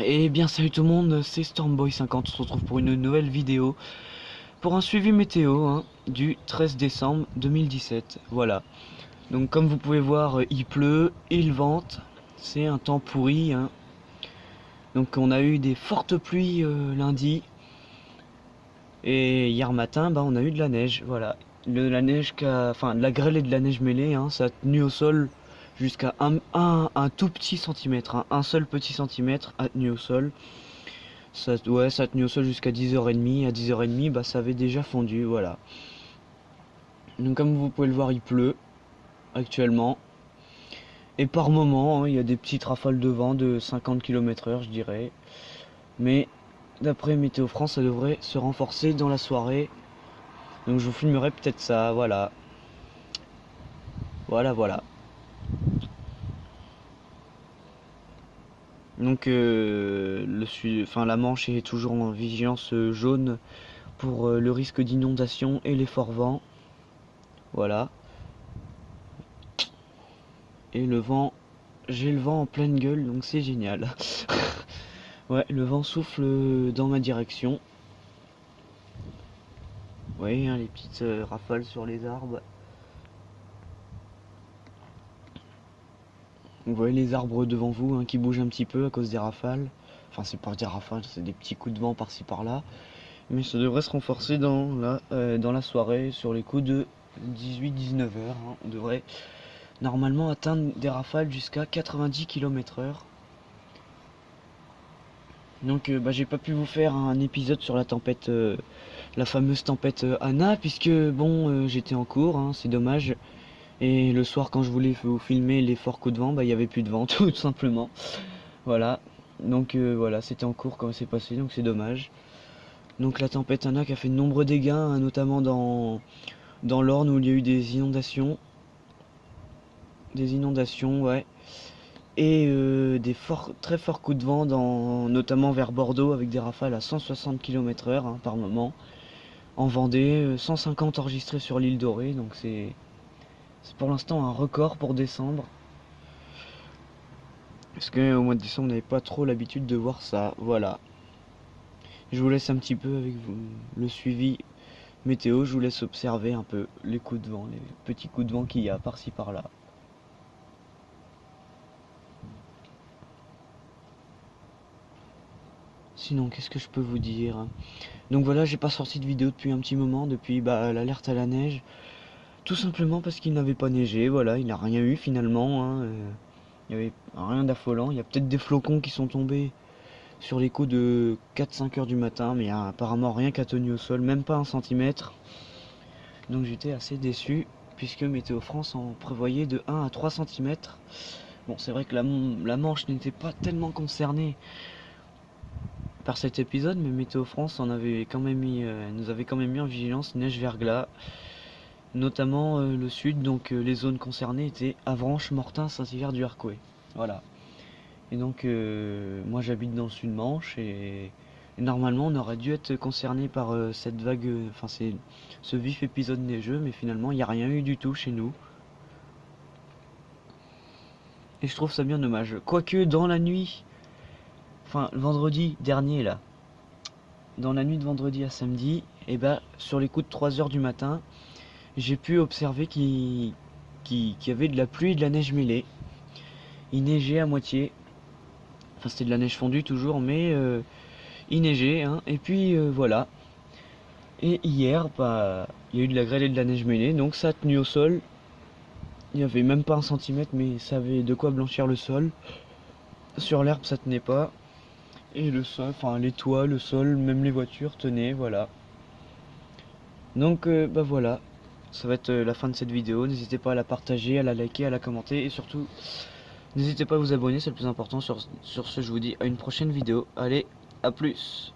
Et bien salut tout le monde, c'est Stormboy50, on se retrouve pour une nouvelle vidéo, pour un suivi météo du 13 décembre 2017, voilà. Donc comme vous pouvez voir, il pleut, il vente, c'est un temps pourri. Donc on a eu des fortes pluies lundi, et hier matin on a eu de la neige, voilà. La neige, enfin de la grêle et de la neige mêlée, ça a tenu au sol jusqu'à un tout petit centimètre, un seul petit centimètre a tenu au sol. Ça a tenu au sol jusqu'à 10h30. À 10h30, ça avait déjà fondu, voilà. Donc comme vous pouvez le voir, il pleut actuellement. Et par moment, il y a des petites rafales de vent de 50 km/h, je dirais. Mais d'après Météo France, ça devrait se renforcer dans la soirée. Donc je vous filmerai peut-être ça, voilà. Voilà. Donc la Manche est toujours en vigilance jaune pour le risque d'inondation et les forts vents. Voilà. Et le vent, j'ai le vent en pleine gueule, donc c'est génial. Ouais, le vent souffle dans ma direction. Vous voyez, les petites rafales sur les arbres. Vous voyez les arbres devant vous qui bougent un petit peu à cause des rafales. Enfin, c'est pas des rafales, c'est des petits coups de vent par-ci par-là. Mais ça devrait se renforcer dans la soirée, sur les coups de 18-19 heures. On devrait normalement atteindre des rafales jusqu'à 90 km/h. Donc j'ai pas pu vous faire un épisode sur la tempête, la fameuse tempête Anna, puisque bon, j'étais en cours, c'est dommage. Et le soir, quand je voulais vous filmer les forts coups de vent, il y avait plus de vent tout simplement. Voilà. Donc voilà, c'était en cours quand c'est passé, donc c'est dommage. Donc la tempête Anna qui a fait de nombreux dégâts, notamment dans l'Orne où il y a eu des inondations. Des inondations, ouais. Et des très forts coups de vent, notamment vers Bordeaux, avec des rafales à 160 km/h par moment. En Vendée, 150 enregistrés sur l'île Dorée, donc c'est pour l'instant un record pour décembre. Parce qu'au mois de décembre, on n'avait pas trop l'habitude de voir ça, voilà. Je vous laisse un petit peu avec vous, le suivi météo, je vous laisse observer un peu les coups de vent, les petits coups de vent qu'il y a par-ci par-là. Sinon, qu'est-ce que je peux vous dire? Donc voilà, j'ai pas sorti de vidéo depuis un petit moment, depuis l'alerte à la neige. Tout simplement parce qu'il n'avait pas neigé, voilà, il n'a rien eu finalement. Il n'y avait rien d'affolant. Il y a peut-être des flocons qui sont tombés sur les coups de 4-5 heures du matin, mais il n'y a apparemment rien qui a tenu au sol, même pas un centimètre. Donc j'étais assez déçu, puisque Météo France en prévoyait de 1 à 3 cm. Bon, c'est vrai que la Manche n'était pas tellement concernée par cet épisode, mais Météo France nous avait quand même mis en vigilance neige-verglas, notamment le sud. Donc les zones concernées étaient Avranches, Mortain, Saint-Hilaire-du-Harcouët. Voilà. Et donc moi j'habite dans le sud Manche, et normalement on aurait dû être concerné par cette vague, ce vif épisode neigeux, mais finalement il n'y a rien eu du tout chez nous. Et je trouve ça bien dommage. Quoique dans la nuit, enfin le vendredi dernier là, dans la nuit de vendredi à samedi, sur les coups de 3 heures du matin, j'ai pu observer qu'il y avait de la pluie et de la neige mêlée. Il neigeait à moitié. Enfin c'était de la neige fondue toujours, mais il neigeait, et puis voilà. Et hier, il y a eu de la grêle et de la neige mêlée, donc ça a tenu au sol. Il n'y avait même pas un centimètre, mais ça avait de quoi blanchir le sol. Sur l'herbe, ça tenait pas. Et le sol, enfin les toits, le sol, même les voitures tenaient, voilà. Donc voilà, ça va être la fin de cette vidéo. N'hésitez pas à la partager, à la liker, à la commenter, et surtout, n'hésitez pas à vous abonner, c'est le plus important. Sur ce, je vous dis à une prochaine vidéo. Allez, à plus.